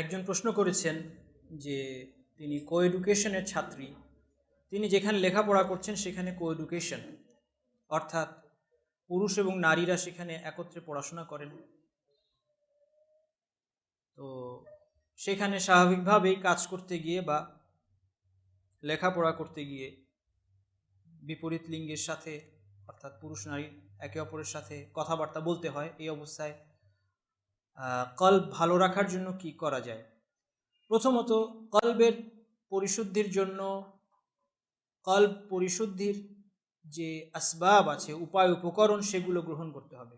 একজন প্রশ্ন করেছেন যে তিনি কো এডুকেশনের ছাত্রী। তিনি যেখানে লেখাপড়া করছেন সেখানে কো এডুকেশন, অর্থাৎ পুরুষ এবং নারীরা সেখানে একত্রে পড়াশোনা করেন। তো সেখানে স্বাভাবিকভাবেই কাজ করতে গিয়ে বা লেখাপড়া করতে গিয়ে বিপরীত লিঙ্গের সাথে অর্থাৎ পুরুষ নারী একে অপরের সাথে কথাবার্তা বলতে হয়। এই অবস্থায় কলব ভালো রাখার জন্য কি করা যায়? প্রথমত, কলবের পরিশুদ্ধির জন্য কলব পরিশুদ্ধির যে আসবাব আছে, উপায় উপকরণ, সেগুলো গ্রহণ করতে হবে।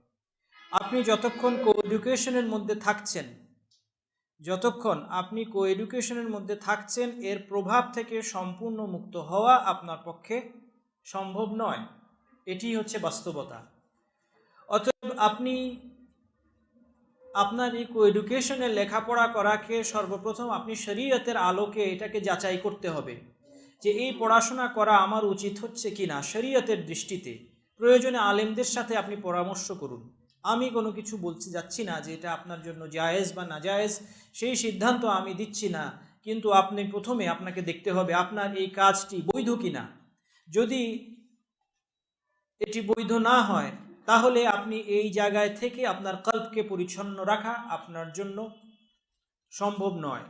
আপনি যতক্ষণ কো এডুকেশনের মধ্যে থাকছেন এর প্রভাব থেকে সম্পূর্ণ মুক্ত হওয়া আপনার পক্ষে সম্ভব নয়। এটি হচ্ছে বাস্তবতা। অতএব আপনি আপনার এই কো এডুকেশনের লেখাপড়া করাকে সর্বপ্রথম আপনি শরীয়তের আলোকে এটাকে যাচাই করতে হবে যে এই পড়াশোনা করা আমার উচিত হচ্ছে কি না শরীয়তের দৃষ্টিতে। প্রয়োজনে আলেমদের সাথে আপনি পরামর্শ করুন। আমি কোনো কিছু বলতে যাচ্ছি না যে এটা আপনার জন্য জায়েজ বা নাজায়েজ, সেই সিদ্ধান্ত আমি দিচ্ছি না। কিন্তু আপনি প্রথমে আপনাকে দেখতে হবে আপনার এই কাজটি বৈধ কিনা। যদি এটি বৈধ না হয় তাহলে আপনি এই জায়গায় থেকে আপনার কলবকে পরিচ্ছন্ন রাখা আপনার জন্য সম্ভব নয়।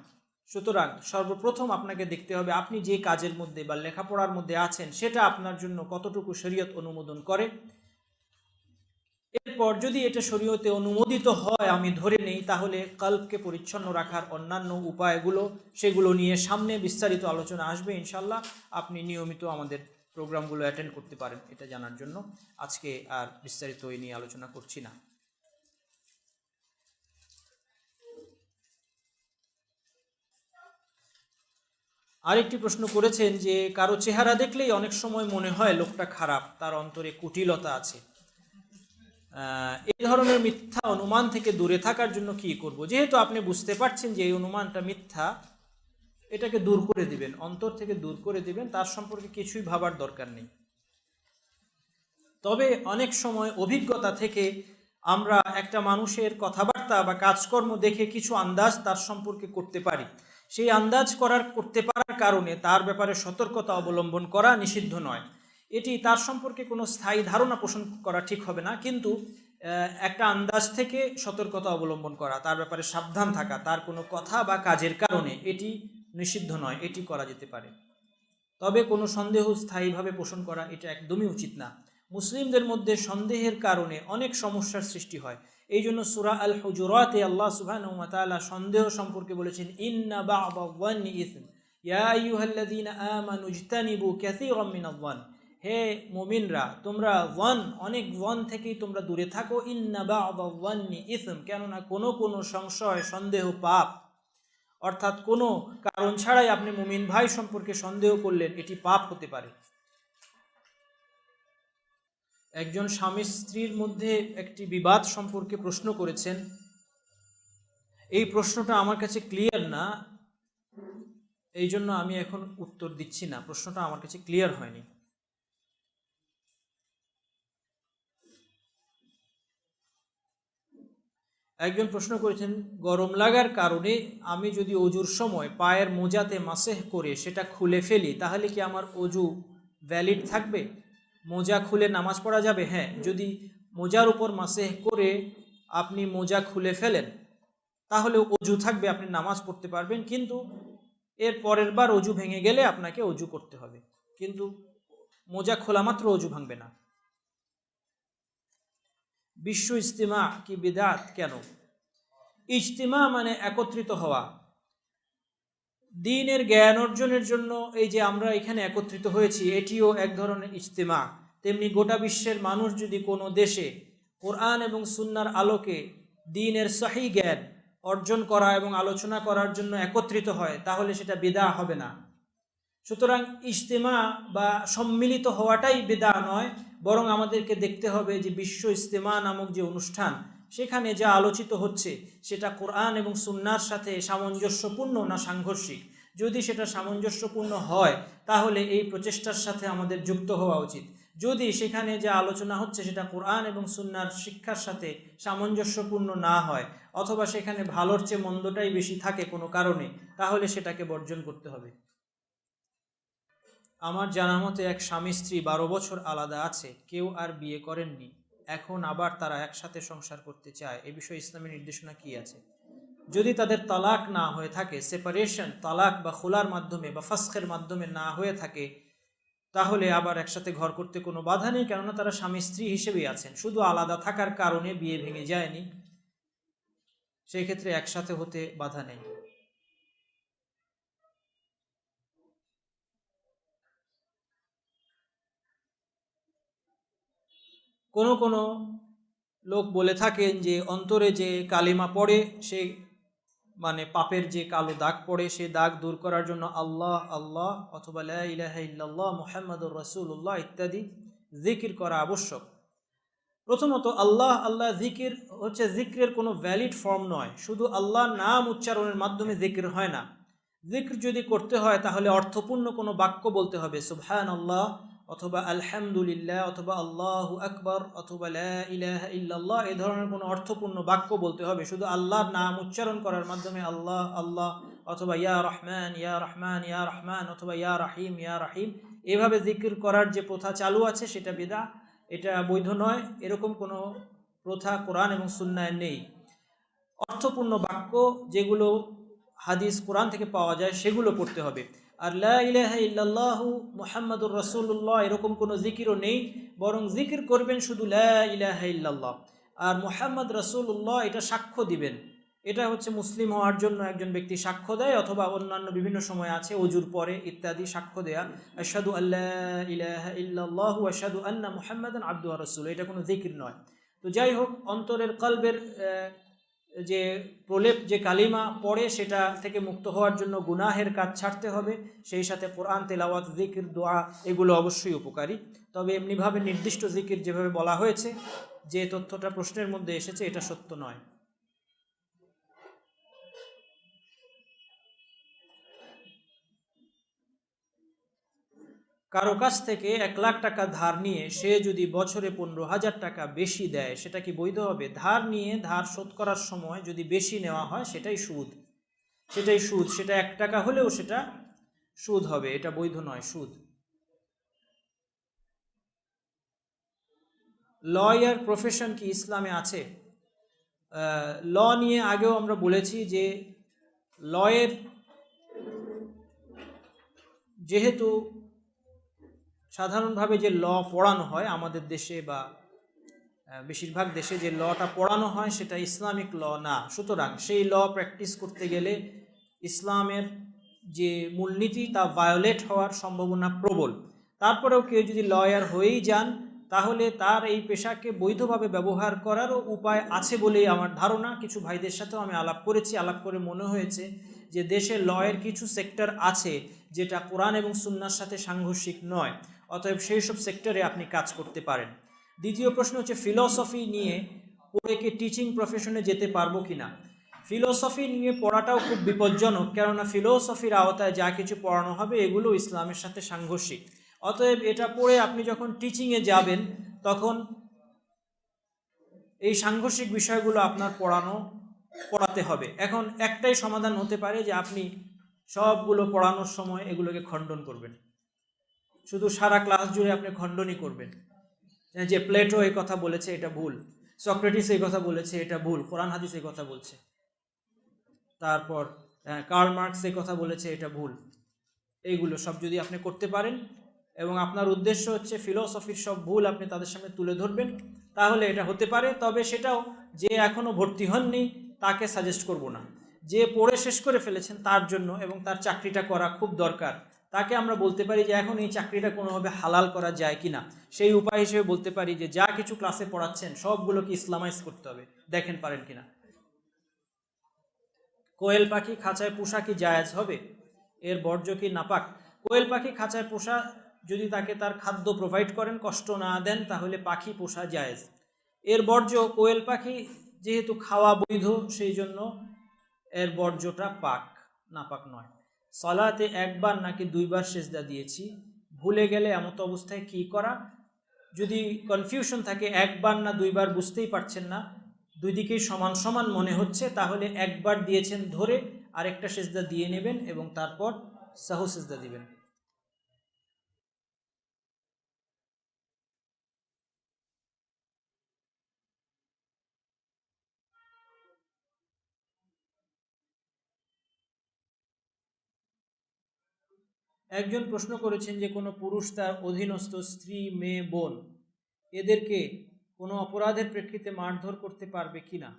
সুতরাং সর্বপ্রথম আপনাকে দেখতে হবে আপনি যে কাজের মধ্যে বা লেখাপড়ার মধ্যে আছেন সেটা আপনার জন্য কতটুকু শরীয়ত অনুমোদন করে। এরপর যদি এটা শরীয়তে অনুমোদিত হয় আমি ধরে নেই, তাহলে কলবকে পরিচ্ছন্ন রাখার অন্যান্য উপায়গুলো সেগুলো নিয়ে সামনে বিস্তারিত আলোচনা আসবে ইনশাল্লাহ। আপনি নিয়মিত আমাদের প্রোগ্রামগুলো অ্যাটেন্ড করতে পারেন এটা জানার জন্য। আজকে আর বিস্তারিত এই নিয়ে আলোচনা করছি না। আরেকটি প্রশ্ন করেছেন যে কারো চেহারা দেখলেই অনেক সময় মনে হয় লোকটা খারাপ, তার অন্তরে কুটিলতা আছে। এই ধরনের মিথ্যা অনুমান থেকে দূরে থাকার জন্য কি করব? যেহেতু আপনি বুঝতে পারছেন যে এই অনুমানটা মিথ্যা, এটাকে দূর করে দিবেন, অন্তর থেকে দূর করে দিবেন, তার সম্পর্কে কিছুই ভাবার দরকার নেই। তবে অনেক সময় অভিজ্ঞতা থেকে আমরা একটা মানুষের কথাবার্তা বা কাজকর্ম দেখে কিছু আন্দাজ তার সম্পর্কে করতে পারি। সেই আন্দাজ করতে পারার কারণে তার ব্যাপারে সতর্কতা অবলম্বন করা নিষিদ্ধ নয়। এটি তার সম্পর্কে কোনো স্থায়ী ধারণা পোষণ করা ঠিক হবে না, কিন্তু একটা আন্দাজ থেকে সতর্কতা অবলম্বন করা, তার ব্যাপারে সাবধান থাকা, তার কোনো কথা বা কাজের কারণে এটি নিষিদ্ধ নয়, এটি করা যেতে পারে। তবে কোনো সন্দেহ স্থায়ীভাবে পোষণ করা এটা একদমই উচিত না। মুসলিমদের মধ্যে সন্দেহের কারণে অনেক সমস্যার সৃষ্টি হয়। এই জন্য সূরা আল হুজুরাতে আল্লাহ সুবহানাহু ওয়া তাআলা সন্দেহ সম্পর্কে বলেছেন, ইন্না বা'দায-যান্নি ইসম ইয়া আইয়ুহাল্লাযীনা আমানু ইজতানিবু কাসীরাম মিনায-যান্ন। হে মুমিনরা, তোমরা অনেক ওয়ান থেকেই তোমরা দূরে থাকো। ইন্না বা'দায-যান্নি ইসম, কেননা কোনো সংশয় সন্দেহ পাপ। অর্থাৎ কোনো কারণ ছাড়াই আপনি মুমিন ভাই সম্পর্কে সন্দেহ করলেন, এটি পাপ হতে পারে। একজন স্বামী স্ত্রীর মধ্যে একটি বিবাদ সম্পর্কে প্রশ্ন করেছেন। এই প্রশ্নটা আমার কাছে ক্লিয়ার না, এই জন্য আমি এখন উত্তর দিচ্ছি না। প্রশ্নটা আমার কাছে ক্লিয়ার হয়নি। একজন প্রশ্ন করেছেন, গরম লাগার কারণে আমি যদি অজুর সময় পায়ের মোজাতে মাসেহ করে সেটা খুলে ফেলি, তাহলে কি আমার অজু ভ্যালিড থাকবে? মোজা খুলে নামাজ পড়া যাবে? হ্যাঁ, যদি মোজার উপর মাসেহ করে আপনি মোজা খুলে ফেলেন তাহলে অজু থাকবে, আপনি নামাজ পড়তে পারবেন। কিন্তু এর পরের বার অজু ভেঙে গেলে আপনাকে অজু করতে হবে, কিন্তু মোজা খোলা মাত্র অজু ভাঙবে না। বিশ্ব ইজতিমা কি বিদআত? কেন? ইজতিমা মানে একত্রিত হওয়া। দ্বীনের জ্ঞান অর্জনের জন্য এই যে আমরা এখানে একত্রিত হয়েছি, এটিও এক ধরনের ইজতিমা। তেমনি গোটা বিশ্বের মানুষ যদি কোনো দেশে কোরআন এবং সুন্নাহর আলোকে দ্বীনের সহি জ্ঞান অর্জন করা এবং আলোচনা করার জন্য একত্রিত হয়, তাহলে সেটা বিদআত হবে না। সুতরাং ইজতিমা বা সম্মিলিত হওয়াটাই বিদআত নয়, বরং আমাদেরকে দেখতে হবে যে বিশ্ব ইজতিমা নামক যে অনুষ্ঠান, সেখানে যা আলোচিত হচ্ছে সেটা কোরআন এবং সুন্নাহর সাথে সামঞ্জস্যপূর্ণ না সাংঘর্ষিক। যদি সেটা সামঞ্জস্যপূর্ণ হয় তাহলে এই প্রচেষ্টার সাথে আমাদের যুক্ত হওয়া উচিত। যদি সেখানে যে আলোচনা হচ্ছে সেটা কোরআন এবং সুন্নাহর শিক্ষার সাথে সামঞ্জস্যপূর্ণ না হয়, অথবা সেখানে ভালোর চেয়ে মন্দটাই বেশি থাকে কোনো কারণে, তাহলে সেটাকে বর্জন করতে হবে। আমার জানা মতে এক স্বামী স্ত্রী 12 বছর আলাদা আছে, কেউ আর বিয়ে করেননি, এখন আবার তারা একসাথে সংসার করতে চায়, এ বিষয়ে ইসলামের নির্দেশনা কি আছে? যদি তাদের তালাক না হয়ে থাকে, সেপারেশন, তালাক বা খোলার মাধ্যমে বা ফাসখের মাধ্যমে না হয়ে থাকে, তাহলে আবার একসাথে ঘর করতে কোনো বাধা নেই, কেননা তারা স্বামী স্ত্রী হিসেবেই আছেন, শুধু আলাদা থাকার কারণে বিয়ে ভেঙে যায়নি, সেই ক্ষেত্রে একসাথে হতে বাধা নেই। কোনো লোক বলে থাকেন যে অন্তরে যে কালিমা পড়ে, সে মানে পাপের যে কালো দাগ পড়ে, সে দাগ দূর করার জন্য আল্লাহ আল্লাহ অথবা লা ইলাহা ইল্লাল্লাহ মুহাম্মাদুর রাসূলুল্লাহ ইত্যাদি জিকির করা আবশ্যক। প্রথমত আল্লাহ আল্লাহ জিকির হচ্ছে জিক্রের কোনো ভ্যালিড ফর্ম নয়, শুধু আল্লাহর নাম উচ্চারণের মাধ্যমে জিকির হয় না। জিক্র যদি করতে হয় তাহলে অর্থপূর্ণ কোনো বাক্য বলতে হবে, সুবহানাল্লাহ অথবা আলহামদুলিল্লাহ অথবা আল্লাহু আকবার অথবা লা ইলাহা ইল্লাল্লাহ, এই ধরনের কোনো অর্থপূর্ণ বাক্য বলতে হবে। শুধু আল্লাহর নাম উচ্চারণ করার মাধ্যমে আল্লাহ আল্লাহ অথবা ইয়া রহমান ইয়া রহমান ইয়া রহমান অথবা ইয়া রাহিম এভাবে জিকির করার যে প্রথা চালু আছে সেটা বিদআ, এটা বৈধ নয়। এরকম কোনো প্রথা কোরআন এবং সুন্নায় নেই। অর্থপূর্ণ বাক্য যেগুলো হাদিস কোরআন থেকে পাওয়া যায় সেগুলো পড়তে হবে। আর লা ইলাহা ইল্লাল্লাহু মুহাম্মাদুর রাসূলুল্লাহ এরকম কোনো জিকিরও নেই, বরং জিকির করবেন শুধু লা ইলাহা ইল্লাল্লাহ। আর মুহাম্মদ রাসূলুল্লাহ এটা সাক্ষ্য দিবেন, এটা হচ্ছে মুসলিম হওয়ার জন্য একজন ব্যক্তি সাক্ষ্য দেয়, অথবা অন্যান্য বিভিন্ন সময় আছে অজুর পরে ইত্যাদি সাক্ষ্য দেয়া, আশহাদু আল্লা ইলাহা ইল্লাল্লাহু ওয়া আশহাদু আন্না মুহাম্মাদান আবদুহু ওয়া রাসূলুহু, এটা কোনো জিকির নয়। তো যাই হোক, অন্তরের কলবের যে প্রলেপ যে কালিমা পড়ে সেটা থেকে মুক্ত হওয়ার জন্য গুনাহের কাজ ছাড়তে হবে, সেই সাথে কোরআন তেলাওয়াত, জিকির, দোয়া এগুলো অবশ্যই উপকারী। তবে এমনিভাবে নির্দিষ্ট জিকির যেভাবে বলা হয়েছে, যে তথ্যটা প্রশ্নের মধ্যে এসেছে, এটা সত্য নয়। কারো কাছ থেকে 1 লাখ টাকা ধার নিয়ে সে যদি বছরে 15,000 টাকা বেশি দেয়, সেটা কি বৈধ হবে? ধার নিয়ে ধার শোধ করার সময় যদি বেশি নেওয়া হয় সেটাই সুদ, সেটা 1 টাকা হলেও সেটা সুদ হবে, এটা বৈধ নয়, সুদ। লয়ার প্রফেশন কি ইসলামে আছে? ল নিয়ে আগেও আমরা বলেছি যে লয়ের যেহেতু সাধারণভাবে যে ল পড়ানো হয় আমাদের দেশে বা বেশিরভাগ দেশে যে লটা পড়ানো হয় সেটা ইসলামিক ল না, সুতরাং সেই ল প্র্যাকটিস করতে গেলে ইসলামের যে মূলনীতি তা ভায়োলেট হওয়ার সম্ভাবনা প্রবল। তারপরেও কেউ যদি লয়ার হয়েই যান, তাহলে তার এই পেশাকে বৈধভাবে ব্যবহার করারও উপায় আছে বলেই আমার ধারণা। কিছু ভাইদের সাথেও আমি আলাপ করেছি, আলাপ করে মনে হয়েছে যে দেশে লয়ের কিছু সেক্টর আছে যেটা কোরআন এবং সুন্নাহর সাথে সাংঘর্ষিক নয়, অতএব সেই সব সেক্টরে আপনি কাজ করতে পারেন। দ্বিতীয় প্রশ্ন হচ্ছে ফিলসফি নিয়ে পড়ে কি টিচিং প্রফেশনে যেতে পারবো কিনা? ফিলসফি নিয়ে পড়াটাও খুব বিপজ্জনক, কেননা ফিলসফির আওতায় যা কিছু পড়ানো হবে এগুলো ইসলামের সাথে সাংঘর্ষিক। অতএব এটা পড়ে আপনি যখন টিচিংয়ে যাবেন, তখন এই সাংঘর্ষিক বিষয়গুলো আপনার পড়াতে হবে। এখন একটাই সমাধান হতে পারে যে আপনি সবগুলো পড়ানোর সময় এগুলোকে খণ্ডন করবেন, শুধু সারা ক্লাস জুড়ে আপনি খণ্ডনই করবেন, যে প্লেটো এই কথা বলেছে এটা ভুল, সক্রেটিস এই কথা বলেছে এটা ভুল, কোরআন হাদিস এই কথা বলছে, তারপর কার্ল মার্কস এই কথা বলেছে এটা ভুল, এইগুলো সব যদি আপনি করতে পারেন এবং আপনার উদ্দেশ্য হচ্ছে ফিলসফির সব ভুল আপনি তাদের সামনে তুলে ধরবেন, তাহলে এটা হতে পারে। তবে সেটাও যে এখনও ভর্তি হননি তাকে সাজেস্ট করব না। যে পড়ে শেষ করে ফেলেছেন তার জন্য এবং তার চাকরিটা করা খুব দরকার, তাকে আমরা বলতে পারি যে এখন এই চাকরিটা কোনোভাবে হালাল করা যায় কিনা। সেই উপায় হিসেবে বলতে পারি যে যা কিছু ক্লাসে পড়াচ্ছেন সবগুলোকে ইসলামাইজ করতে হবে, দেখেন পারেন কিনা। কোয়েল পাখি খাঁচায় পোষা কি জায়েজ হবে? এর বর্জ্য কি নাপাক? কোয়েল পাখি খাঁচায় পোষা যদি তাকে তার খাদ্য প্রোভাইড করেন, কষ্ট না দেন, তাহলে পাখি পোষা জায়েজ। এর বর্জ্য, কোয়েল পাখি যেহেতু খাওয়া বৈধ সেই জন্য এর বর্জ্যটা পাক, নাপাক নয়। সালাতে 1 বার নাকি 2 বার সেজদা দিয়েছি, ভুলে গেলে এমত অবস্থায় কি করা? যদি কনফিউশন থাকে, একবার না দুইবার বুঝতেই পারছেন না, দুই দিকেই সমান সমান মনে হচ্ছে, তাহলে একবার দিয়েছেন ধরে আরেকটা সেজদা দিয়ে নেবেন এবং তারপর সাহু সেজদা দিবেন। একজন প্রশ্ন করেছেন যে কোনো পুরুষ তার অধীনস্থ স্ত্রী, মেয়ে, বোন এদেরকে কোনো অপরাধের প্রেক্ষিতে মারধর করতে পারবে কিনা।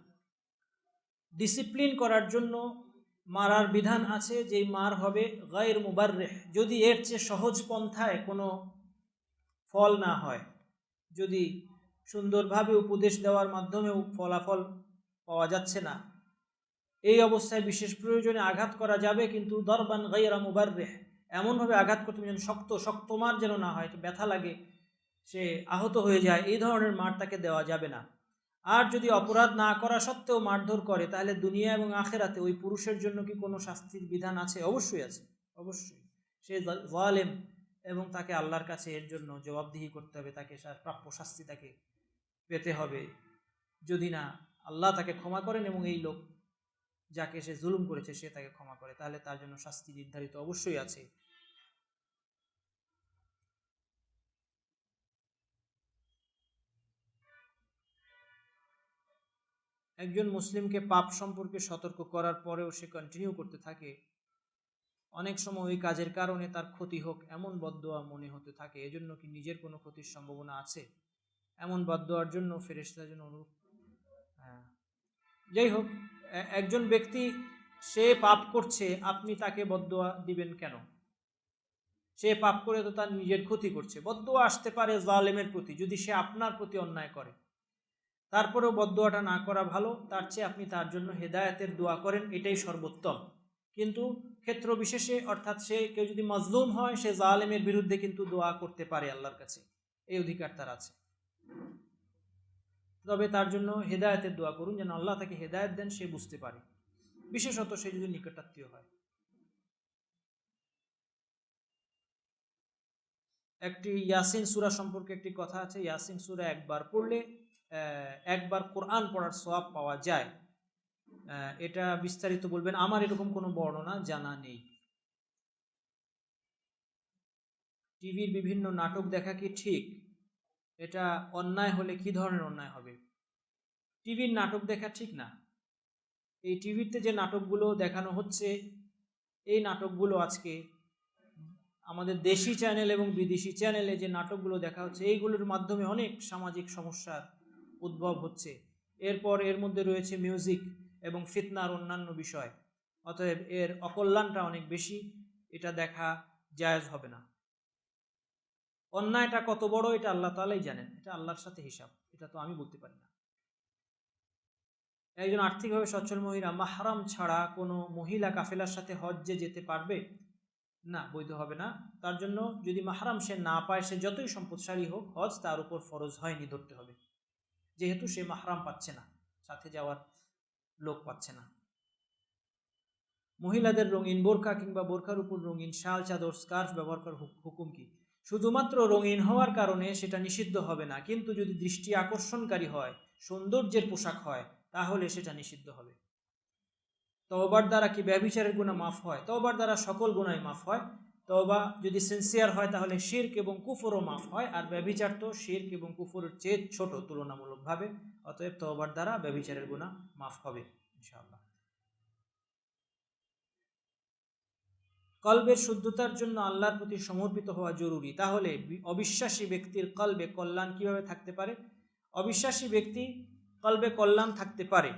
ডিসিপ্লিন করার জন্য মারার বিধান আছে, যেই মার হবে গায়র মুবাররিহ, যদি এর চেয়ে সহজ পন্থায় কোনো ফল না হয়, যদি সুন্দরভাবে উপদেশ দেওয়ার মাধ্যমেও ফলাফল পাওয়া যাচ্ছে না, এই অবস্থায় বিশেষ প্রয়োজনে আঘাত করা যাবে, কিন্তু দরবান গায়রা মুবাররিহ, এমনভাবে আঘাত করতে যেন শক্ত শক্ত মার যেন না হয়, ব্যথা লাগে, সে আহত হয়ে যায়, এই ধরনের মার তাকে দেওয়া যাবে না। আর যদি অপরাধ না করা সত্ত্বেও মারধর করে, তাহলে দুনিয়া এবং আখেরাতে ওই পুরুষের জন্য কি কোনো শাস্তির বিধান আছে? অবশ্যই আছে, অবশ্যই। সে জালেম এবং তাকে আল্লাহর কাছে এর জন্য জবাবদিহি করতে হবে, তাকে প্রাপ্য শাস্তি তাকে পেতে হবে। যদি না আল্লাহ তাকে ক্ষমা করেন এবং এই লোক যাকে সে জুলুম করেছে সে তাকে ক্ষমা করে, তাহলে তার জন্য শাস্তি নির্ধারিত অবশ্যই আছে। একজন মুসলিমকে পাপ সম্পর্কে সতর্ক করার পরেও সে কন্টিনিউ করতে থাকে, অনেক সময় ওই কাজের কারণে তার ক্ষতি হোক এমন বদদোয়া মনে হতে থাকে, এজন্য কি নিজের কোনো ক্ষতির সম্ভাবনা আছে? এমন বদদোয়ার জন্য ফেরেশতার জন্য অনুরোধ। হ্যাঁ, যাই হোক, একজন ব্যক্তি সে পাপ করছে, আপনি তাকে বদদোয়া দিবেন কেন? সে পাপ করে তো তার নিজের ক্ষতি করছে। বদদোয়া আসতে পারে জালেমের প্রতি, যদি সে আপনার প্রতি অন্যায় করে, তারপরেও বদদোয়াটা না করা ভালো, তার চেয়ে আপনি তার জন্য হেদায়েতের দোয়া করেন, এটাই সর্বোত্তম। কিন্তু ক্ষেত্র বিশেষে, অর্থাৎ সে কেউ যদি মাজলুম হয়, সে জালেমের বিরুদ্ধে কিন্তু দোয়া করতে পারে আল্লাহর কাছে, এই অধিকার তার আছে। তবে তার জন্য হেদায়েতের দোয়া করুন, যেন আল্লাহ তাকে হেদায়েত দেন, সে বুঝতে পারে, বিশেষত সে যদি নিকটাত্মীয় হয়। একটি ইয়াসিন সূরা সম্পর্কে একটি কথা আছে, ইয়াসিন সূরা একবার পড়লে একবার কোরআন পড়ার সওয়াব পাওয়া যায়। এটা বিস্তারিত বলবেন, আমার এরকম কোনো বর্ণনা জানা নেই। টিভির বিভিন্ন নাটক দেখা কি ঠিক? এটা অন্যায় হলে কি ধরনের অন্যায় হবে? টিভির নাটক দেখা ঠিক না। এই টিভিতে যে নাটকগুলো দেখানো হচ্ছে, এই নাটকগুলো আজকে আমাদের দেশি চ্যানেল এবং বিদেশি চ্যানেলে যে নাটকগুলো দেখা হচ্ছে, এইগুলোর মাধ্যমে অনেক সামাজিক সমস্যার উদ্ভব হচ্ছে। এরপর এর মধ্যে রয়েছে মিউজিক এবং ফিতনার অন্যান্য বিষয়, অতএব এর অকল্যাণটা অনেক বেশি, এটা দেখা জায়েজ হবে না। অন্যায়টা কত বড় এটা আল্লাহ তাআলাই জানেন, এটা আল্লাহর সাথে হিসাব, এটা তো আমি বলতে পারি না। একজন আর্থিকভাবে সচ্ছল মহিলা মাহরাম ছাড়া কোনো মহিলা কাফেলার সাথে হজ্জে যেতে পারবে? না, বৈধ হবে না। তার জন্য যদি মাহরাম সে না পায়, সে যতই সম্পদশালী হোক, হজ তার উপর ফরজ হয়নি, ধরতে হবে, যেহেতু সে মাহরাম পাচ্ছে না, সাথে যাওয়ার লোক পাচ্ছে না। মহিলাদের রঙিন বোরকা কিংবা বোরকার উপর রঙিন শাল, চাদর, স্কার্ফ ব্যবহার করার হুকুম কি? শুধুমাত্র রঙিন হওয়ার কারণে সেটা নিষিদ্ধ হবে না, কিন্তু যদি দৃষ্টি আকর্ষণকারী হয়, সৌন্দর্যের পোশাক হয়, তাহলে সেটা নিষিদ্ধ হবে। তওবার দ্বারা কি ব্যভিচারের গুনাহ মাফ হয়? তওবার দ্বারা সকল গুনাহই মাফ হয়। তওবা যদি সিনসিয়ার হয়, তাহলে শিরক এবং কুফরও মাফ হয়, আর ব্যভিচার তো শিরক এবং কুফরের চেয়ে ছোট তুলনামূলকভাবে, অতএব তওবার দ্বারা ব্যভিচারের গুনাহ মাফ হবে ইনশাআল্লাহ। কলবের শুদ্ধতার জন্য আল্লাহর প্রতি সমর্পিত হওয়া জরুরি, তাহলে অবিশ্বাসী ব্যক্তির কলবে কল্যাণ কিভাবে থাকতে পারে? অবিশ্বাসী ব্যক্তি কলবে কল্যাণ থাকতে পারে,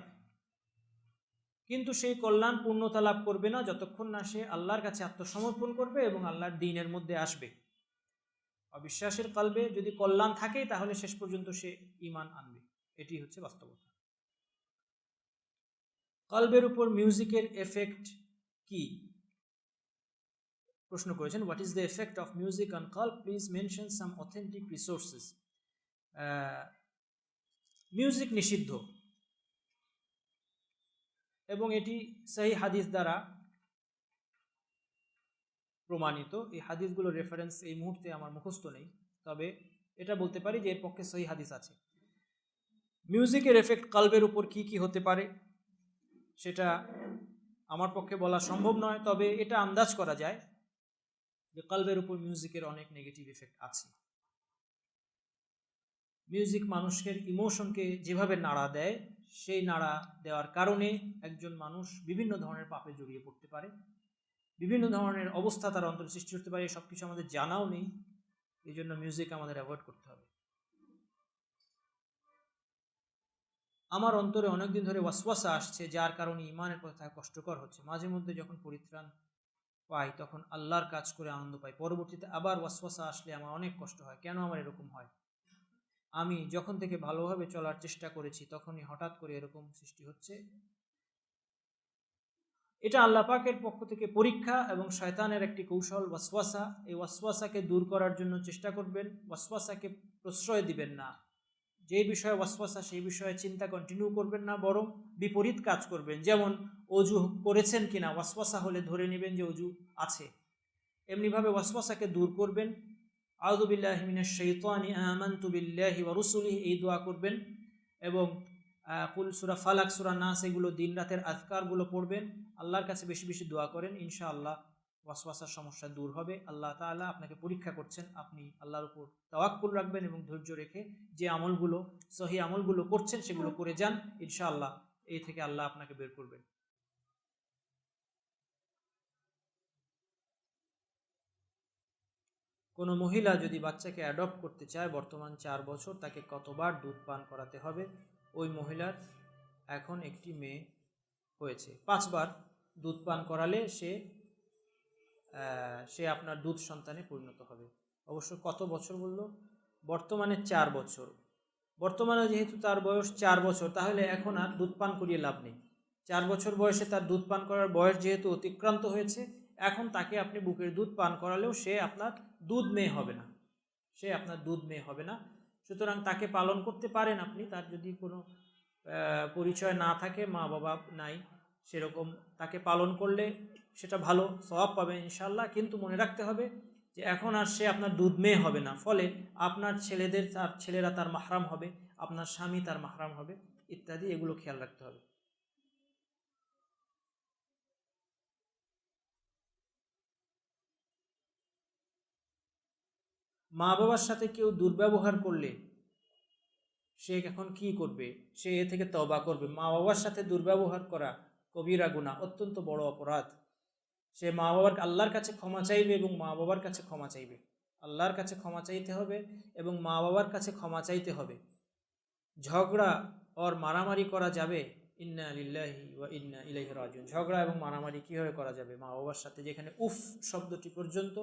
কিন্তু সেই কল্যাণ পূর্ণতা লাভ করবে না যতক্ষণ না সে আল্লাহর কাছে আত্মসমর্পণ করবে এবং আল্লাহর দ্বীনের মধ্যে আসবে। অবিশ্বাসের কলবে যদি কল্যাণ থাকে, তাহলে শেষ পর্যন্ত সে ঈমান আনবে, এটি হচ্ছে বাস্তবতা। কলবের উপর মিউজিকের এফেক্ট কি? প্রশ্ন করেছেন, what is the effect of music on কলব, please mention some authentic resources. Music নিষিদ্ধ এবং এটি সহিহ হাদিস দ্বারা প্রমাণিত। এই হাদিসগুলোর রেফারেন্স এই মুহূর্তে আমার মুখস্থ নেই, তবে এটা বলতে পারি যে এর পক্ষে সহিহ হাদিস আছে। মিউজিকের এফেক্ট কালবের উপর কি কি হতে পারে সেটা আমার পক্ষে বলা সম্ভব নয়, তবে এটা আন্দাজ করা যায় যে কালবের উপর মিউজিকের অনেক নেগেটিভ এফেক্ট আছে। মিউজিক মানুষের ইমোশনকে যেভাবে নাড়া দেয়, সেই নাড়া দেওয়ার কারণে একজন মানুষ বিভিন্ন ধরনের পাপে জড়িয়ে পড়তে পারে, বিভিন্ন ধরনের অবস্থা তার অন্তরে সৃষ্টি করতে পারে। সব কিছু আমাদের জানাও নেই, এই জন্য মিউজিক আমাদের অ্যাভয়েড করতে হবে। আমার অন্তরে অনেকদিন ধরে ওয়াসওয়াসা আসছে, যার কারণে ইমানের পথে থাকা কষ্টকর হচ্ছে। মাঝে মধ্যে যখন পরিত্রাণ পাই তখন আল্লাহর কাজ করে আনন্দ পাই, পরবর্তীতে আবার ওয়াসওয়াসা আসলে আমার অনেক কষ্ট হয়। কেন আমার এরকম হয়? আমি যখন থেকে ভালোভাবে চলার চেষ্টা করেছি তখনই হঠাৎ করে এরকম সৃষ্টি হচ্ছে। এটা আল্লাহ পাকের পক্ষ থেকে পরীক্ষা এবং শয়তানের একটি কৌশল ওয়াসওয়াসা। এই ওয়াসওয়াসাকে দূর করার জন্য চেষ্টা করবেন, ওয়াসওয়াসাকে প্রশ্রয় দিবেন না। যে বিষয়ে ওয়াসওয়াসা সেই বিষয়ে চিন্তা কন্টিনিউ করবেন না, বরং বিপরীত কাজ করবেন। যেমন অজু করেছেন কিনা, ওয়াসওয়াসা হলে ধরে নেবেন যে অজু আছে, এমনিভাবে ওয়াসওয়াসাকে দূর করবেন। আউযু বিল্লাহি মিনাশ শাইতানি আমানতু বিল্লাহি ওয়া রুসুলিহি, এই দোয়া করবেন। এবং কুল, সূরা ফালাক, সূরা নাস, এগুলো দিন রাতের আযকারগুলো পড়বেন। আল্লাহর কাছে বেশি বেশি দোয়া করেন, ইনশাআল্লাহ ওয়াসওয়াসার সমস্যা দূর হবে। আল্লাহ তাআলা আপনাকে পরীক্ষা করছেন, আপনি আল্লাহর উপর তাওয়াক্কুল রাখবেন এবং ধৈর্য রেখে যে আমলগুলো, সহি আমলগুলো করছেন সেগুলো করে যান, ইনশাআল্লাহ এই থেকে আল্লাহ আপনাকে বের করবেন। কোনো মহিলা যদি বাচ্চাকে অ্যাডপ্ট করতে চায়, বর্তমান 4 বছর, তাকে কতবার দুধ পান করাতে হবে? ওই মহিলার এখন একটি মেয়ে হয়েছে, 5 বার দুধ পান করালে সে আপনার দুধ সন্তানে পরিণত হবে। অবশ্য কত বছর বলল? বর্তমানে 4 বছর। বর্তমানে যেহেতু তার বয়স 4 বছর, তাহলে এখন আর দুধ পান করিয়ে লাভ নেই। 4 বছর বয়সে তার দুধ পান করার বয়স যেহেতু অতিক্রান্ত হয়েছে, এখন তাকে আপনি বুকের দুধ পান করালেও সে আপনার দুধ মেয়ে হবে না, সে আপনার দুধ মেয়ে হবে না। সুতরাং তাকে পালন করতে পারেন আপনি, তার যদি কোনো পরিচয় না থাকে, মা বাবা নাই সেরকম, তাকে পালন করলে সেটা ভালো, সওয়াব পাবেন ইনশাআল্লাহ। কিন্তু মনে রাখতে হবে যে এখন আর সে আপনার দুধ মেয়ে হবে না, ফলে আপনার ছেলেরা তার মাহরাম হবে, আপনার স্বামী তার মাহরাম হবে ইত্যাদি, এগুলো খেয়াল রাখতে হবে। মা বাবার সাথে কেউ দুর্ব্যবহার করলে সে এখন কি করবে? সে এ থেকে তওবা করবে। মা বাবার সাথে দুর্ব্যবহার করা কবিরা গুনাহ, অত্যন্ত বড় অপরাধ। সে মা বাবার আল্লাহর কাছে ক্ষমা চাইবে এবং মা বাবার কাছে ক্ষমা চাইবে। আল্লাহর কাছে ক্ষমা চাইতে হবে এবং মা বাবার কাছে ক্ষমা চাইতে হবে। ঝগড়া আর মারামারি করা যাবে? ইন্না লিল্লাহি ওয়া ইন্না ইলাইহি রাজিউন। ঝগড়া এবং মারামারি কীভাবে করা যাবে? মা বাবার সাথে, যেখানে উফ শব্দটি পর্যন্ত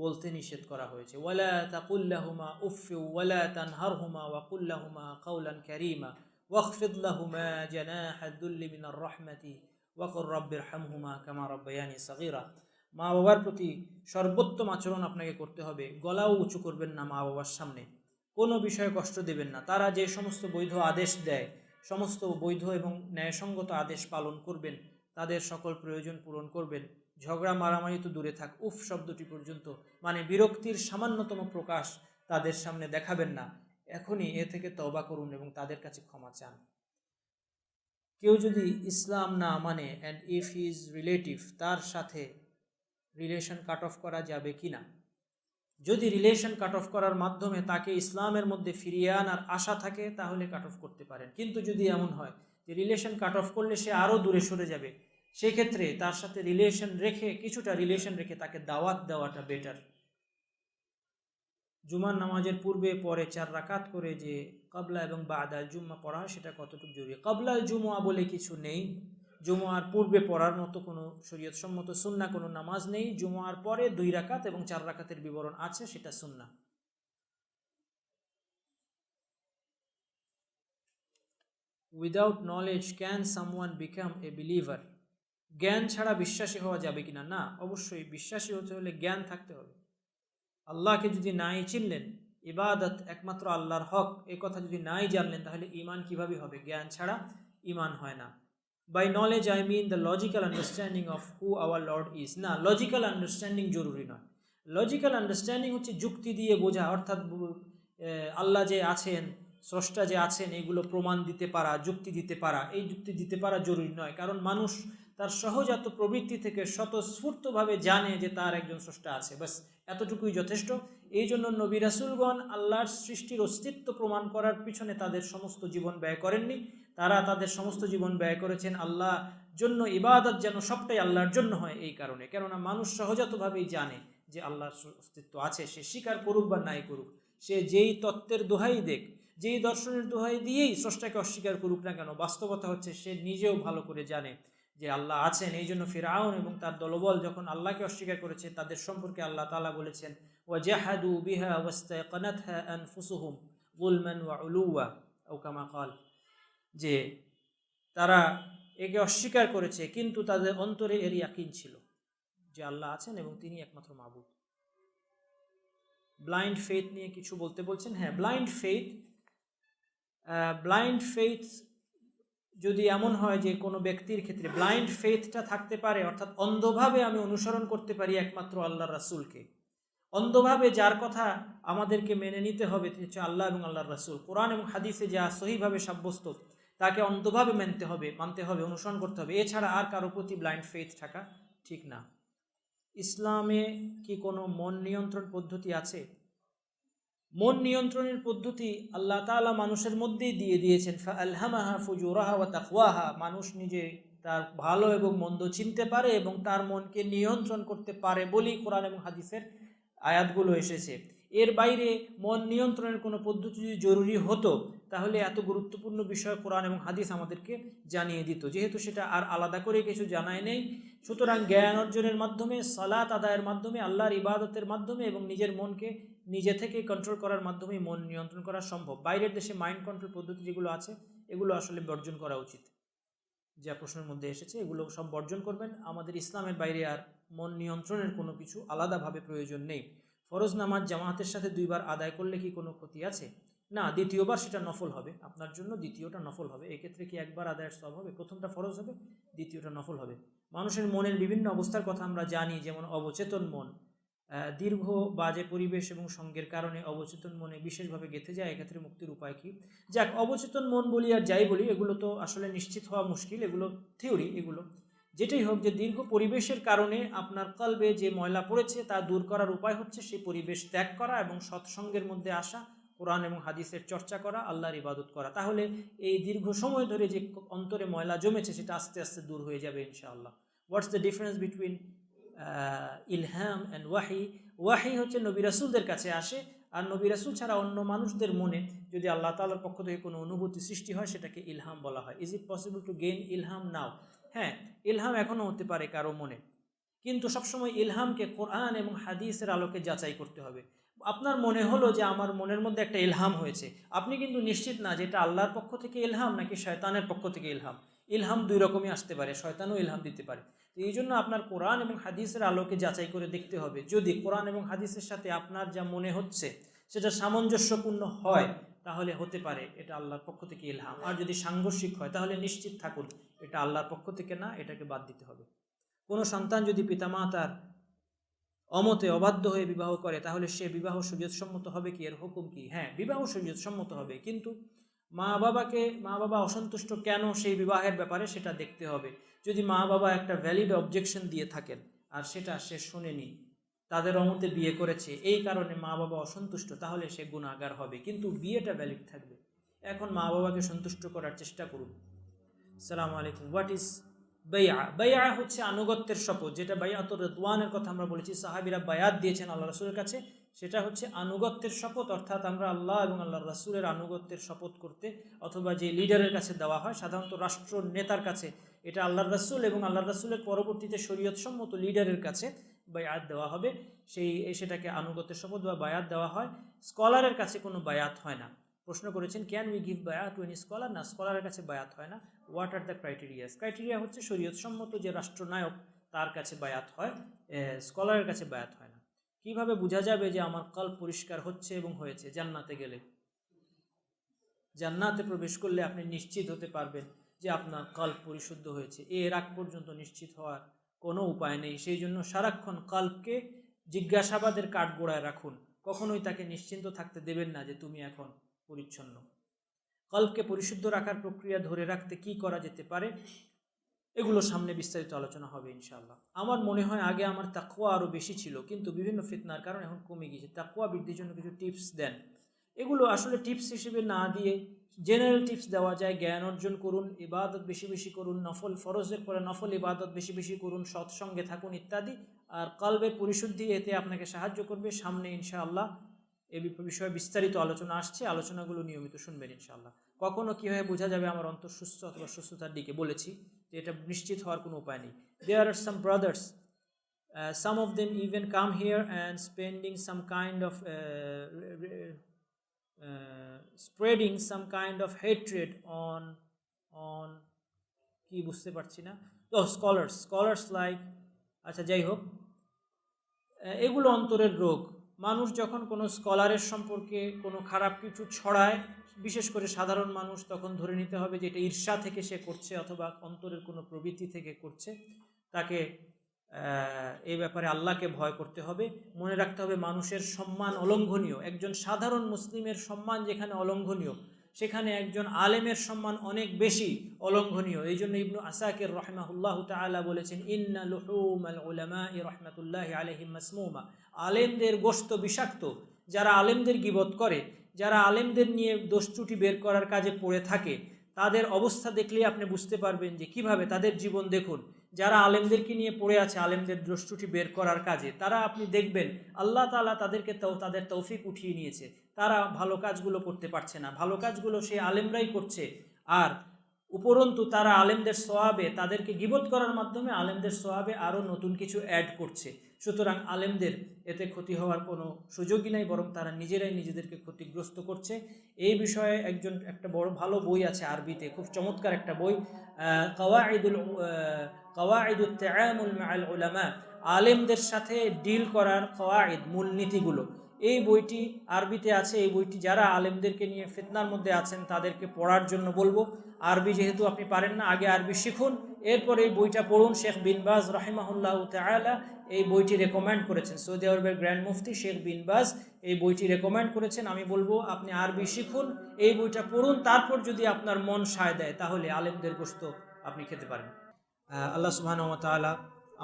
বলতে নিষেধ করা হয়েছে। ওয়ালা তাকুল লাহুমা উফফি ওয়ালা তানহারহুমা ওয়া কুল লাহুমা কাওলান কারীমা ওয়াখফিদ লাহুমা জানাহাদ দুল্লি মিনার রাহমাতি ওয়া কুর রাব্বিরহামহুমা কামা রাব্বায়ানি সগীরা। মা বাবার প্রতি সর্বোত্তম আচরণ আপনাকে করতে হবে। গলাও উঁচু করবেন না মা বাবার সামনে, কোনো বিষয়ে কষ্ট দেবেন না। তারা যে সমস্ত বৈধ আদেশ দেয়, সমস্ত বৈধ এবং ন্যায়সঙ্গত আদেশ পালন করবেন, তাদের সকল প্রয়োজন পূরণ করবেন। ঝগড়া মারামারি তো দূরে থাক, উফ শব্দটি পর্যন্ত, মানে বিরক্তির সামান্যতম প্রকাশ তাদের সামনে দেখাবেন না। এখনই এ থেকে তওবা করুন এবং তাদের কাছে ক্ষমা চান। কেউ যদি ইসলাম না মানে and if he is relative, তার সাথে রিলেশন কাট অফ করা যাবে কি না? যদি রিলেশন কাট অফ করার মাধ্যমে তাকে ইসলামের মধ্যে ফিরিয়ে আনার আশা থাকে, তাহলে কাট অফ করতে পারেন। কিন্তু যদি এমন হয় যে রিলেশন কাট অফ করলে সে আরও দূরে সরে যাবে, সেক্ষেত্রে তার সাথে কিছুটা রিলেশন রেখে তাকে দাওয়াত দেওয়াটা বেটার। জুমার নামাজের পূর্বে পরে 4 রাকাত করে যে কাবলা এবং বাদাল জুম্মা পড়া হয়, সেটা কতটুকু জরুরি? কাবলাল জুমুয়া বলে কিছু নেই। জুমুয়ার পূর্বে পড়ার মতো কোনো শরীয়তসম্মত সুন্নাহ কোনো নামাজ নেই। জুমুয়ার পরে 2 রাকাত এবং 4 রাকাতের বিবরণ আছে, সেটা সুন্নাহ। Without knowledge can someone become a believer? জ্ঞান ছাড়া বিশ্বাসী হওয়া যাবে কিনা? না, অবশ্যই বিশ্বাসী হতে হলে জ্ঞান থাকতে হবে। আল্লাহকে যদি নাই চিনলেন, ইবাদত একমাত্র আল্লাহর হক, এ কথা যদি নাই জানলেন, তাহলে ঈমান কিভাবে হবে? জ্ঞান ছাড়া ঈমান হয় না। By knowledge I mean the logical understanding of who our lord is. না, লজিক্যাল আন্ডারস্ট্যান্ডিং জরুরি নয়। লজিক্যাল আন্ডারস্ট্যান্ডিং হচ্ছে যুক্তি দিয়ে বোঝা, অর্থাৎ আল্লাহ যে আছেন, স্রষ্টা যে আছেন, এগুলো প্রমাণ দিতে পারা, যুক্তি দিতে পারা, এই যুক্তি দিতে পারা জরুরি নয়। কারণ মানুষ তার সহজাত প্রবৃত্তি থেকে স্বতঃস্ফূর্তভাবে জানে যে তার একজন স্রষ্টা আছে, ব্যাস এতটুকুই যথেষ্ট। এই জন্য নবী রাসূলগণ আল্লাহর সৃষ্টির অস্তিত্ব প্রমাণ করার পিছনে তাদের সমস্ত জীবন ব্যয় করেননি। তারা তাদের সমস্ত জীবন ব্যয় করেছেন আল্লাহ জন্য, ইবাদত যেন সবটাই আল্লাহর জন্য হয় এই কারণে। কেননা মানুষ সহজাতভাবেই জানে যে আল্লাহর অস্তিত্ব আছে, সে স্বীকার করুক বা নাই করুক, সে যেই তত্ত্বের দোহাই দেখ, যেই দর্শনের দোহাই দিয়েই স্রষ্টাকে অস্বীকার করুক না কেন, বাস্তবতা হচ্ছে সে নিজেও ভালো করে জানে যে আল্লাহ আছেন। এই জন্য ফিরআউন এবং তার দলবল যখন আল্লাহকে অস্বীকার করেছে, তাদের সম্পর্কে আল্লাহ তাআলা বলেছেন ওয়াজাহাদু বিহা ওয়াস্তায়কানাতহা আনফুসুহুম যুলমান ওয়া উলুওয়া আও কামা ক্বাল, যে তারা একে অস্বীকার করেছে কিন্তু তাদের অন্তরে এর ইয়াকিন ছিল যে আল্লাহ আছেন এবং তিনি একমাত্র মাবুদ। ব্লাইন্ড ফেথ নিয়ে কিছু বলতে বলছেন। হ্যাঁ, ব্লাইন্ড ফেথ যদি এমন হয় যে কোনো ব্যক্তির ক্ষেত্রে ব্লাইন্ড ফেথটা থাকতে পারে, অর্থাৎ অন্ধভাবে আমি অনুসরণ করতে পারি একমাত্র আল্লাহর রাসূলকে, অন্ধভাবে যার কথা আমাদেরকে মেনে নিতে হবে তিনি হচ্ছে আল্লাহ এবং আল্লাহর রাসূল। কোরআন এবং হাদিসে যা সহিভাবে সাব্যস্ত তাকে অন্ধভাবে মানতে হবে, অনুসরণ করতে হবে। এছাড়া আর কারো প্রতি ব্লাইন্ড ফেথ থাকা ঠিক না। ইসলামে কি কোনো মন নিয়ন্ত্রণ পদ্ধতি আছে? মন নিয়ন্ত্রণের পদ্ধতি আল্লাহ তাআলা মানুষের মধ্যেই দিয়ে দিয়েছেন। ফাআলহামাহা ফুজুরাহা ওয়া তাকওয়াহা, মানুষ নিজে তার ভালো এবং মন্দ চিনতে পারে এবং তার মনকে নিয়ন্ত্রণ করতে পারে বলেই কোরআন এবং হাদিসের আয়াতগুলো এসেছে। এর বাইরে মন নিয়ন্ত্রণের কোনো পদ্ধতি যদি জরুরি হতো তাহলে এত গুরুত্বপূর্ণ বিষয় কোরআন এবং হাদিস আমাদেরকে জানিয়ে দিত। যেহেতু সেটা আর আলাদা করে কিছু জানায় নেই, সুতরাং জ্ঞান অর্জনের মাধ্যমে, সালাত আদায়ের মাধ্যমে, আল্লাহর ইবাদতের মাধ্যমে এবং নিজের মনকে নিজে থেকে কন্ট্রোল করার মাধ্যমে মন নিয়ন্ত্রণ করা সম্ভব। বাইরের দেশে মাইন্ড কন্ট্রোল পদ্ধতি যেগুলো আছে এগুলো আসলে বর্জন করা উচিত। যা প্রশ্নের মধ্যে এসেছে এগুলো সব বর্জন করবেন। আমাদের ইসলামের বাইরে আর মন নিয়ন্ত্রণের কোনো কিছু আলাদাভাবে প্রয়োজন নেই। ফরজ নামাজ জামাতের সাথে 2 বার আদায় করলে কি কোনো ক্ষতি আছে? না, দ্বিতীয়বার সেটা নফল হবে আপনার জন্য, দ্বিতীয়টা নফল হবে। এক্ষেত্রে কি একবার আদায়ের সওয়াব হবে? প্রথমটা ফরজ হবে, দ্বিতীয়টা নফল হবে। মানুষের মনের বিভিন্ন অবস্থার কথা আমরা জানি, যেমন অবচেতন মন, দীর্ঘ বাজে পরিবেশ এবং সঙ্গের কারণে অবচেতন মনে বিশেষভাবে গেঁথে যায়। এক্ষেত্রে মুক্তির উপায় কি? যাক, অবচেতন মন বলি আর যাই বলি, এগুলো তো আসলে নিশ্চিত হওয়া মুশকিল, এগুলো থিওরি। এগুলো যেটাই হোক, যে দীর্ঘ পরিবেশের কারণে আপনার কলবে যে ময়লা পড়েছে তা দূর করার উপায় হচ্ছে সেই পরিবেশ ত্যাগ করা এবং সৎসঙ্গের মধ্যে আসা, কোরআন এবং হাদিসের চর্চা করা, আল্লাহর ইবাদত করা। তাহলে এই দীর্ঘ সময় ধরে যে অন্তরে ময়লা জমেছে সেটা আস্তে আস্তে দূর হয়ে যাবে ইনশাআল্লাহ। হোয়াটস দ্য ডিফারেন্স বিটুইন ইলহাম অ্যান্ড ওয়াহি? ওয়াহি হচ্ছে নবী রাসূলদের কাছে আসে, আর নবী রাসূল ছাড়া অন্য মানুষদের মনে যদি আল্লাহ তাআলার পক্ষ থেকে কোনো অনুভূতি সৃষ্টি হয় সেটাকে ইলহাম বলা হয়। Is it possible to gain ইলহাম নাও? হ্যাঁ, ইলহাম এখনও হতে পারে কারো মনে, কিন্তু সবসময় ইলহামকে কোরআন এবং হাদিসের আলোকে যাচাই করতে হবে। আপনার মনে হলো যে আমার মনের মধ্যে একটা ইলহাম হয়েছে, আপনি কিন্তু নিশ্চিত না যে এটা আল্লাহর পক্ষ থেকে ইলহাম নাকি শয়তানের পক্ষ থেকে ইলহাম। ইলহাম 2 রকমই আসতে পারে, শয়তানও ইলহাম দিতে পারে। তো এই জন্য আপনার কোরআন এবং হাদিসের আলোকে যাচাই করে দেখতে হবে। যদি কোরআন এবং হাদিসের সাথে আপনার যা মনে হচ্ছে সেটা সামঞ্জস্যপূর্ণ হয় তাহলে হতে পারে এটা আল্লাহর পক্ষ থেকে ইলহাম। আর যদি সাংঘর্ষিক হয় তাহলে নিশ্চিত থাকুন এটা আল্লাহর পক্ষ থেকে না, এটাকে বাদ দিতে হবে। কোনো সন্তান যদি পিতামাতার অমতে অবাধ্য হয়ে বিবাহ করে তাহলে সে বিবাহ শরীয়তসম্মত হবে কি? এর হুকুম কি? হ্যাঁ, বিবাহ শরীয়তসম্মত হবে, কিন্তু মা বাবা অসন্তুষ্ট কেন সেই বিবাহের ব্যাপারে সেটা দেখতে হবে। যদি মা বাবা একটা ভ্যালিড অবজেকশন দিয়ে থাকেন আর সেটা সে শোনেনি, তাদের অমতে বিয়ে করেছে, এই কারণে মা বাবা অসন্তুষ্ট, তাহলে সে গুনাহগার হবে, কিন্তু বিয়েটা ভ্যালিড থাকবে। এখন মা বাবাকে সন্তুষ্ট করার চেষ্টা করুন। আসসালামু আলাইকুম। What is বাইআ? বাইআ হচ্ছে আনুগত্যের শপথ, যেটা বাইআতুর রিদওয়ানের কথা আমরা বলেছি, সাহাবীরা বায়াত দিয়েছেন আল্লাহ রাসূলের কাছে, সেটা হচ্ছে আনুগত্যের শপথ। অর্থাৎ আমরা আল্লাহ এবং আল্লাহর রাসূলের আনুগত্যের শপথ করতে, অথবা যে লিডারের কাছে দেওয়া হয়, সাধারণত রাষ্ট্র নেতার কাছে, এটা আল্লাহর রাসূল এবং আল্লাহর রাসূলের পরবর্তীতে শরীয়তসম্মত লিডারের কাছে বায়াত দেওয়া হবে, সেটাকে আনুগত্যের শপথ বা বায়াত দেওয়া হয়। স্কলারের কাছে কোনো বায়াত হয় না। প্রশ্ন করেছেন ক্যান উই গিভ বায়াত টু এনি স্কলার? না, স্কলারের কাছে বায়াত হয় না। What are the criterias? Criteria হচ্ছে শরীয়তসম্মত যে রাষ্ট্রনায়ক তার কাছে বায়াত হয়, স্কলারের কাছে বায়াত হয় না। কিভাবে বোঝা যাবে যে আমার কল্ব পরিষ্কার হচ্ছে এবং হয়েছে? জান্নাতে গেলে, জান্নাতে প্রবেশ করলে আপনি নিশ্চিত হতে পারবেন যে আপনার কল্ব পরিশুদ্ধ হয়েছে। এর আগ পর্যন্ত নিশ্চিত হওয়ার কোনো উপায় নেই। সেই জন্য সারাক্ষণ কল্বকে জিজ্ঞাসাবাদের কাঠগোড়ায় রাখুন। কখনোই তাকে নিশ্চিন্ত থাকতে দেবেন না যে তুমি এখন পরিচ্ছন্ন। কলবকে পরিশুদ্ধ রাখার প্রক্রিয়া ধরে রাখতে কি করা যেতে পারে, এগুলো সামনে বিস্তারিত আলোচনা হবে ইনশাআল্লাহ। আমার মনে হয় আগে আমার তাকওয়া আরও বেশি ছিল, কিন্তু বিভিন্ন ফিতনার কারণে এখন কমে গিয়েছে। তাকওয়া বৃদ্ধির জন্য কিছু টিপস দেন। এগুলো আসলে টিপস হিসেবে না দিয়ে জেনারেল টিপস দেওয়া যায়। জ্ঞান অর্জন করুন, ইবাদত বেশি বেশি করুন, নফল ফরজের পরে নফল ইবাদত বেশি বেশি করুন, সৎসঙ্গে থাকুন ইত্যাদি। আর কলবের পরিশুদ্ধি এতে আপনাকে সাহায্য করবে। সামনে ইনশাআল্লাহ এই বিষয়ে বিস্তারিত আলোচনা আসছে, আলোচনাগুলো নিয়মিত শুনবেন ইনশাআল্লাহ। কখনো কীভাবে বোঝা যাবে আমার অন্তর সুস্থ অথবা সুস্থতার দিকে বলেছি যে এটা নিশ্চিত হওয়ার কোনো উপায় নেই। দেয়ার আর সাম brothers, some of them even come here and spending some kind of spreading some kind of hatred on কি বুঝতে পারছি না, scholars like, আচ্ছা যাই হোক, এগুলো অন্তরের রোগ। মানুষ যখন কোনো স্কলারের সম্পর্কে কোনো খারাপ কিছু ছড়ায়, বিশেষ করে সাধারণ মানুষ, তখন ধরে নিতে হবে যে এটা ঈর্ষা থেকে সে করছে অথবা অন্তরের কোনো প্রবৃত্তি থেকে করছে। তাকে এই ব্যাপারে আল্লাহকে ভয় করতে হবে। মনে রাখতে হবে মানুষের সম্মান অলঙ্ঘনীয়। একজন সাধারণ মুসলিমের সম্মান যেখানে অলঙ্ঘনীয়, সেখানে একজন আলেমের সম্মান অনেক বেশি অলঙ্ঘনীয়। এই জন্য ইবনু আসাকির রাহিমাহুল্লাহু তাআলা বলেছেন, ইন্না লুহুমাল উলামাই রাহমাতুল্লাহি আলাইহিম মাসমুমা, আলেমদের গোশত বিষাক্ত। যারা আলেমদের গীবত করে, যারা আলেমদের নিয়ে দোষ ত্রুটি বের করার কাজে পড়ে থাকে, তাদের অবস্থা দেখলেই আপনি বুঝতে পারবেন যে কিভাবে তাদের জীবন। দেখুন, যারা আলেমদেরকে নিয়ে পড়ে আছে আলেমদের দোষ ত্রুটি বের করার কাজে, তারা আপনি দেখবেন আল্লাহ তাআলা তাদেরকে তাদের তৌফিক উঠিয়ে নিয়েছে। তারা ভালো কাজগুলো করতে পারছে না, ভালো কাজগুলো সেই আলেমরাই করছে। আর উপরন্তু তারা আলেমদের সওয়াবে, তাদেরকে গীবত করার মাধ্যমে আলেমদের সওয়াবে আরও নতুন কিছু অ্যাড করছে। সুতরাং আলেমদের এতে ক্ষতি হওয়ার কোনো সুযোগই নাই, বরং তারা নিজেরাই নিজেদেরকে ক্ষতিগ্রস্ত করছে। এই বিষয়ে একটা বড় ভালো বই আছে আরবিতে, খুব চমৎকার একটা বই, কাওয়াইদুত তাআমুল মাআল উলামা, আলেমদের সাথে ডিল করার কাওয়াইদ, মূলনীতিগুলো। এই বইটি আরবিতে আছে। এই বইটি যারা আলেমদেরকে নিয়ে ফিতনার মধ্যে আছেন তাদেরকে পড়ার জন্য বলবো। আরবি যেহেতু আপনি পারেন না, আগে আরবি শিখুন, এরপর এই বইটা পড়ুন। শেখ বিন বাজ রাহিমাহুল্লাহু তাআলা এই বইটি রেকমেন্ড করেছেন। সৌদি আরবের গ্র্যান্ড মুফতি শেখ বিন বাজ এই বইটি রেকমেন্ড করেছেন। আমি বলবো আপনি আরবি শিখুন, এই বইটা পড়ুন, তারপর যদি আপনার মন সায় দেয় তাহলে আলেমদের গোশত আপনি খেতে পারেন। আল্লাহ সুবহানাহু ওয়া তাআলা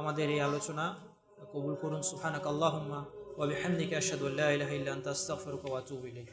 আমাদের এই আলোচনা কবুল করুন। সুবহানাকাল্লাহুম্মা ওয়া বিহামদিকা আশহাদু আল্লা ইলাহা ইল্লা আনতা আস্তাগফিরুকা ওয়া আতুবু ইলাইক।